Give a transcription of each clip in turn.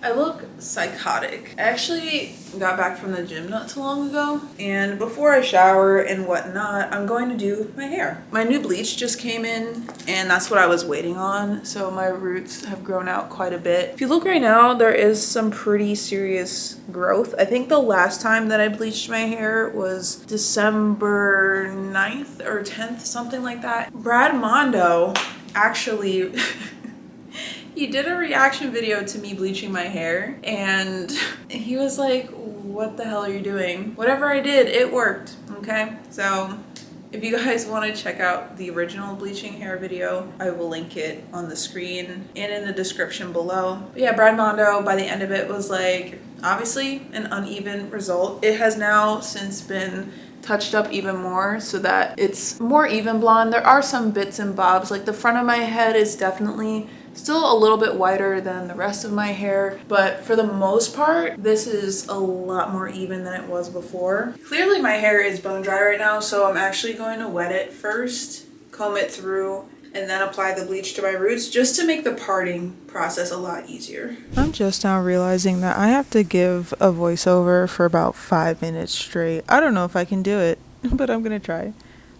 I look psychotic. I actually got back from the gym not too long ago, and before I shower and whatnot, I'm going to do my hair. My new bleach just came in, and that's what I was waiting on, so my roots have grown out quite a bit. If you look right now, there is some pretty serious growth. I think the last time that I bleached my hair was December 9th or 10th, something like that. Brad Mondo actually he did a reaction video to me bleaching my hair, and he was like, what the hell are you doing? Whatever I did, it worked, okay? So if you guys want to check out the original bleaching hair video, I will link it on the screen and in the description below. But yeah, Brad Mondo, by the end of it, was like, obviously an uneven result. It has now since been touched up even more so that it's more even blonde. There are some bits and bobs, like the front of my head is definitely still a little bit whiter than the rest of my hair, but for the most part, this is a lot more even than it was before. Clearly my hair is bone dry right now, so I'm actually going to wet it first, comb it through, and then apply the bleach to my roots just to make the parting process a lot easier. I'm just now realizing that I have to give a voiceover for about 5 minutes straight. I don't know if I can do it, but I'm gonna try.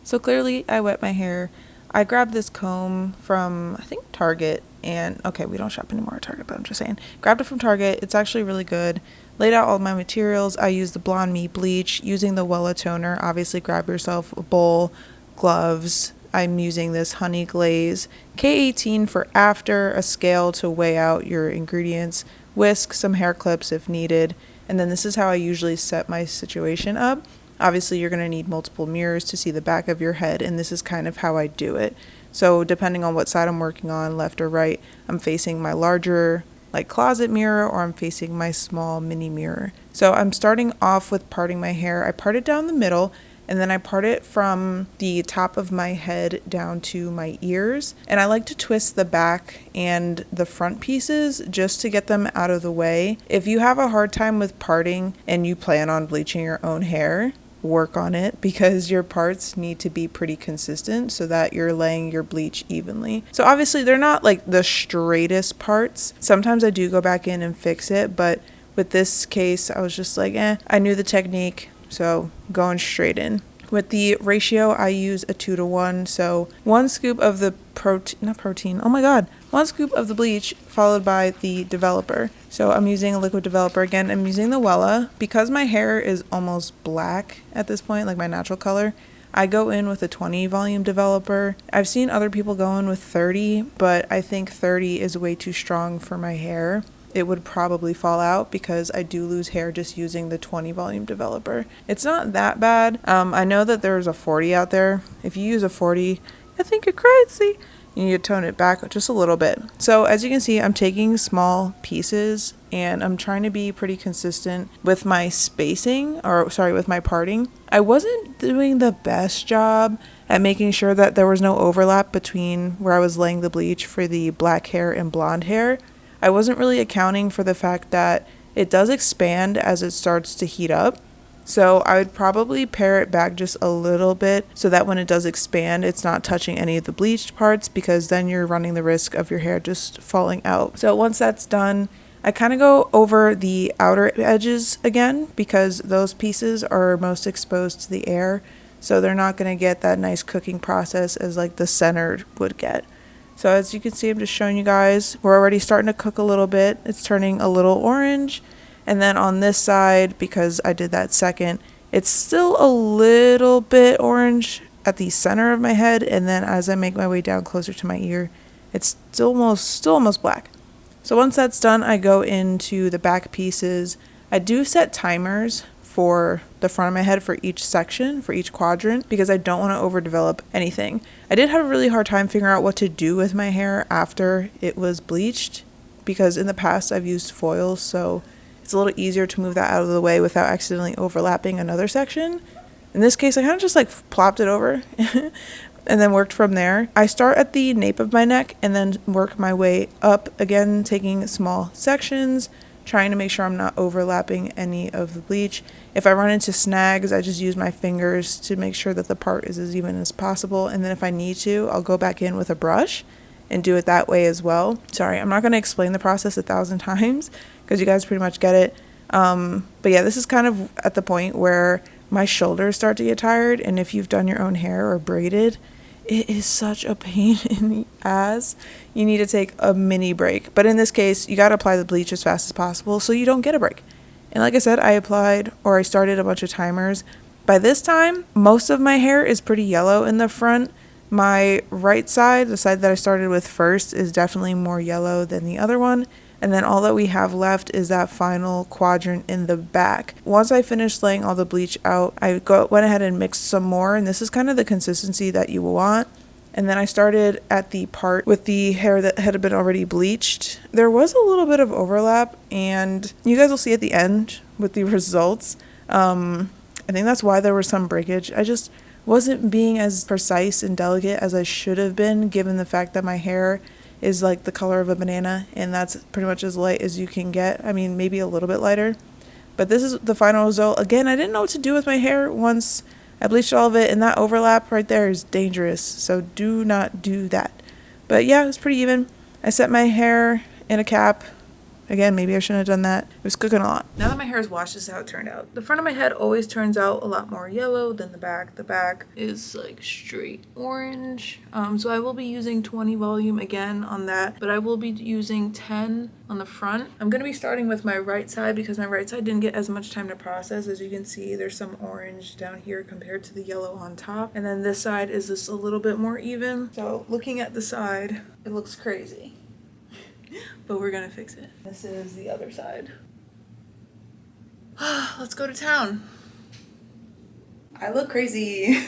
So clearly I wet my hair. I grabbed this comb from, I think, Target, and okay, we don't shop anymore at Target, but I'm just saying. Grabbed it from Target. It's actually really good. Laid out all my materials. I used the BlondeMe bleach using the Wella toner. Obviously, grab yourself a bowl, gloves. I'm using this honey glaze, K18 for after, a scale to weigh out your ingredients, whisk, some hair clips if needed, and then this is how I usually set my situation up. Obviously, you're going to need multiple mirrors to see the back of your head, and this is kind of how I do it. So depending on what side I'm working on, left or right, I'm facing my larger like closet mirror or I'm facing my small mini mirror. So I'm starting off with parting my hair. I part it down the middle, and then I part it from the top of my head down to my ears. And I like to twist the back and the front pieces just to get them out of the way. If you have a hard time with parting and you plan on bleaching your own hair, work on it, because your parts need to be pretty consistent so that you're laying your bleach evenly. So obviously they're not like the straightest parts. Sometimes I do go back in and fix it, but with this case I was just like, I knew the technique, so going straight in. With the ratio, I use a 2-to-1, so 1 scoop of the one scoop of the bleach followed by the developer. So I'm using a liquid developer again. I'm using the Wella. Because my hair is almost black at this point, like my natural color, I go in with a 20 volume developer. I've seen other people go in with 30, but I think 30 is way too strong for my hair. It would probably fall out because I do lose hair just using the 20 volume developer. It's not that bad. I know that there's a 40 out there. If you use a 40, I think you're crazy. You need to tone it back just a little bit. So as you can see, I'm taking small pieces and I'm trying to be pretty consistent with my spacing, with my parting. I wasn't doing the best job at making sure that there was no overlap between where I was laying the bleach for the black hair and blonde hair. I wasn't really accounting for the fact that it does expand as it starts to heat up. So I would probably pare it back just a little bit so that when it does expand, it's not touching any of the bleached parts, because then you're running the risk of your hair just falling out. So once that's done, I kind of go over the outer edges again, because those pieces are most exposed to the air. So they're not going to get that nice cooking process as like the center would get. So as you can see, I'm just showing you guys, we're already starting to cook a little bit. It's turning a little orange. And then on this side, because I did that second, it's still a little bit orange at the center of my head. And then as I make my way down closer to my ear, it's still almost black. So once that's done, I go into the back pieces. I do set timers for the front of my head for each section, for each quadrant, because I don't want to overdevelop anything. I did have a really hard time figuring out what to do with my hair after it was bleached, because in the past I've used foils, so it's a little easier to move that out of the way without accidentally overlapping another section. In this case, I kind of just like plopped it over and then worked from there. I start at the nape of my neck and then work my way up, again taking small sections, trying to make sure I'm not overlapping any of the bleach. If I run into snags, I just use my fingers to make sure that the part is as even as possible. And then if I need to, I'll go back in with a brush and do it that way as well. Sorry, I'm not going to explain the process 1,000 times because you guys pretty much get it. But yeah, this is kind of at the point where my shoulders start to get tired, and if you've done your own hair or braided, it is such a pain in the ass. You need to take a mini break. But in this case, you got to apply the bleach as fast as possible so you don't get a break. And like I said, I started a bunch of timers. By this time, most of my hair is pretty yellow in the front. My right side, the side that I started with first, is definitely more yellow than the other one. And then all that we have left is that final quadrant in the back. Once I finished laying all the bleach out, I went ahead and mixed some more, and this is kind of the consistency that you want. And then I started at the part with the hair that had been already bleached. There was a little bit of overlap, and you guys will see at the end with the results. I think that's why there was some breakage. I just wasn't being as precise and delicate as I should have been, given the fact that my hair is like the color of a banana, and that's pretty much as light as you can get. I mean, maybe a little bit lighter, but this is the final result. Again, I didn't know what to do with my hair once I bleached all of it, and that overlap right there is dangerous, so do not do that. But yeah, it was pretty even. I set my hair in a cap. Again, maybe I shouldn't have done that. It was cooking a lot. Now that my hair is washed, this is how it turned out. The front of my head always turns out a lot more yellow than the back. The back is like straight orange. So I will be using 20 volume again on that, but I will be using 10 on the front. I'm going to be starting with my right side because my right side didn't get as much time to process. As you can see, there's some orange down here compared to the yellow on top. And then this side is just a little bit more even. So looking at the side, it looks crazy. But we're gonna fix it. This is the other side. Let's go to town. I look crazy.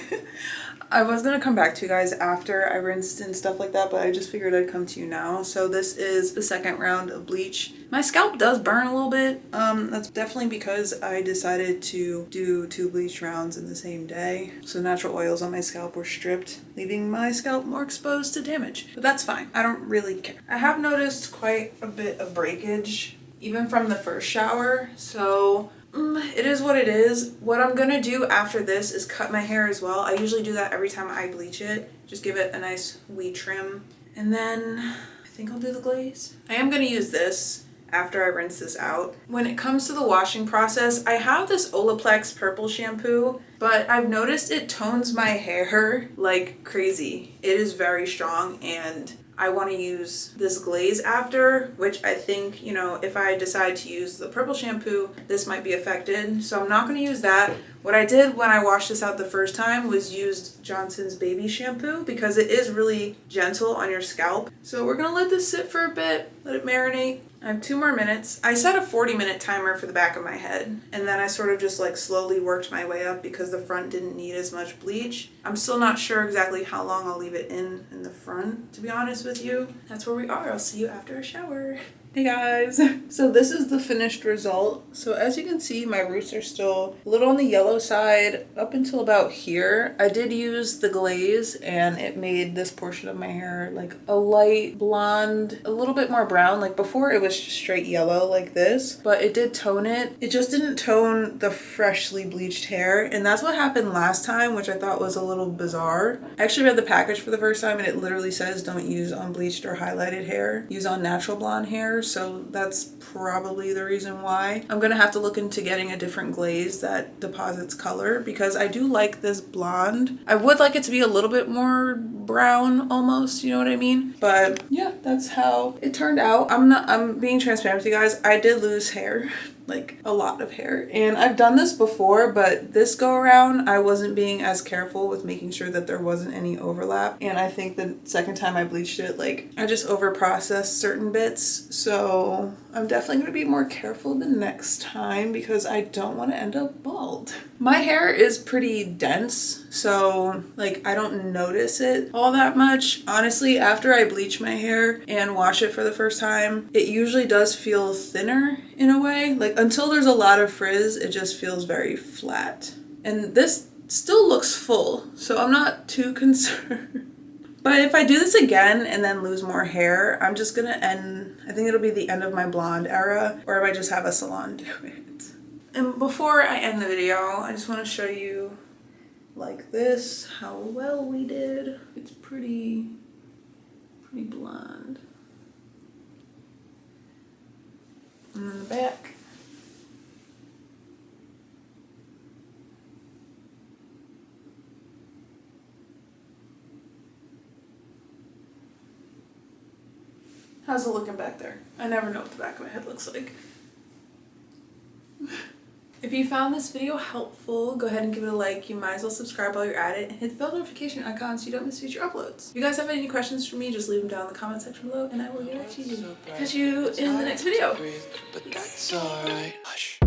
I was gonna come back to you guys after I rinsed and stuff like that, but I just figured I'd come to you now. So this is the second round of bleach. My scalp does burn a little bit. That's definitely because I decided to do 2 bleach rounds in the same day. So natural oils on my scalp were stripped, leaving my scalp more exposed to damage. But that's fine. I don't really care. I have noticed quite a bit of breakage, even from the first shower. So it is what it is. What I'm gonna do after this is cut my hair as well. I usually do that every time I bleach it. Just give it a nice wee trim. And then I think I'll do the glaze. I am gonna use this after I rinse this out. When it comes to the washing process, I have this Olaplex purple shampoo, but I've noticed it tones my hair like crazy. It is very strong, and I want to use this glaze after, which I think, you know, if I decide to use the purple shampoo, this might be affected. So I'm not going to use that. What I did when I washed this out the first time was used Johnson's baby shampoo because it is really gentle on your scalp. So we're going to let this sit for a bit, let it marinate. I have 2 more minutes. I set a 40-minute timer for the back of my head, and then I sort of just like slowly worked my way up because the front didn't need as much bleach. I'm still not sure exactly how long I'll leave it in the front, to be honest with you. That's where we are. I'll see you after a shower. Hey guys, so this is the finished result. So as you can see, my roots are still a little on the yellow side up until about here. I did use the glaze and it made this portion of my hair like a light blonde, a little bit more brown. Like before it was just straight yellow like this, but it did tone it. It just didn't tone the freshly bleached hair, and that's what happened last time, which I thought was a little bizarre. I actually read the package for the first time and it literally says don't use unbleached or highlighted hair, use on natural blonde hair. So that's probably the reason why. I'm gonna have to look into getting a different glaze that deposits color because I do like this blonde. I would like it to be a little bit more brown almost, you know what I mean? But yeah, that's how it turned out. I'm being transparent with you guys. I did lose hair, like a lot of hair, and I've done this before, but this go around I wasn't being as careful with making sure that there wasn't any overlap, and I think the second time I bleached it, like I just over processed certain bits. So I'm definitely going to be more careful the next time because I don't want to end up bald. My hair is pretty dense, so like I don't notice it all that much. Honestly, after I bleach my hair and wash it for the first time, it usually does feel thinner in a way. Like until there's a lot of frizz, it just feels very flat. And this still looks full, so I'm not too concerned. But if I do this again and then lose more hair, I'm just gonna end, I think it'll be the end of my blonde era, or I might just have a salon do it. And before I end the video, I just want to show you like this, how well we did. It's pretty blonde. And then the How's it looking back there? I never know what the back of my head looks like. If you found this video helpful, go ahead and give it a like. You might as well subscribe while you're at it and hit the bell notification icon so you don't miss future uploads. If you guys have any questions for me, just leave them down in the comment section below and I will get back to you. Catch you in the next video. But that's alright. Hush.